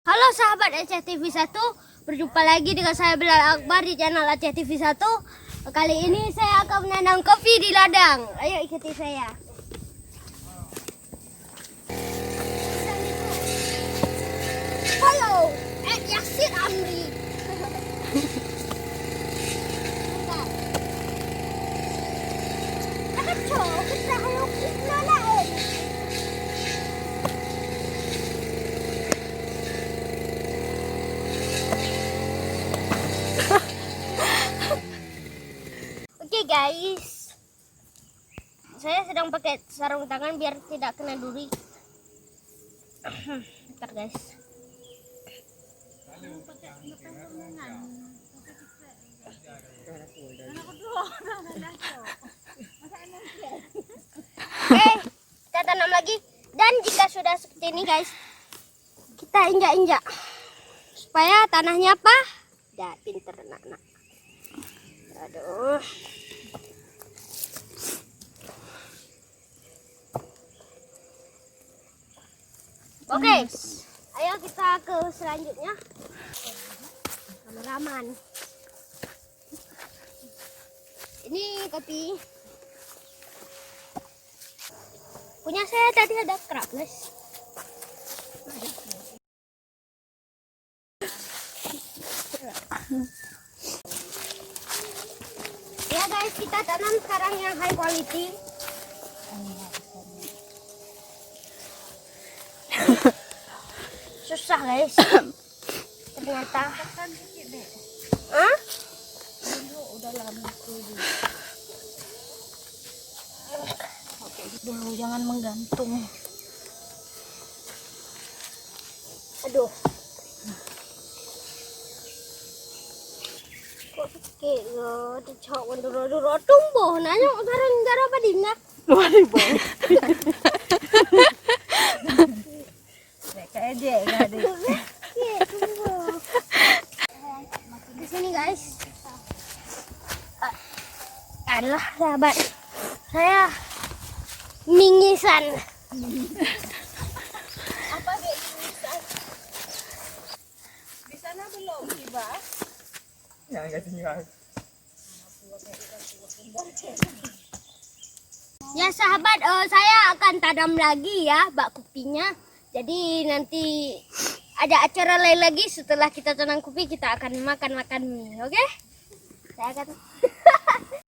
Halo sahabat Aceh TV 1, berjumpa lagi dengan saya Bilal Akbar di channel Aceh TV 1. Kali ini saya akan menanam kopi di ladang. Ayo ikuti saya. Follow @Yasir Amri. Oke guys, saya sedang pakai sarung tangan biar tidak kena duri. Bentar guys. Kita tanam lagi. Dan jika sudah seperti ini guys, kita injak-injak supaya tanahnya apa? Ya, pinter nak. Aduh. Oke, ayo kita ke selanjutnya. Kameraman. Ini kopi. Punya saya tadi ada kerap, guys. Ya guys, kita tanam sekarang yang high quality. Susah guys. Ternyata. Hah? Udah lama dulu, jangan menggantung. Aduh. Kok sakit loh, dicok dulu tumbuh nanya sekarang gara apa dina? 2000. Kayak aja enggak ada. Tumbuh. Di sini guys. Adalah sahabat saya mingisan. Apa deh mingisan? Di sana belum tiba. Ya sahabat, saya akan tanam lagi ya bak kopinya. Jadi nanti ada acara lain lagi setelah kita tanam kopi, kita akan makan mie, oke? Saya akan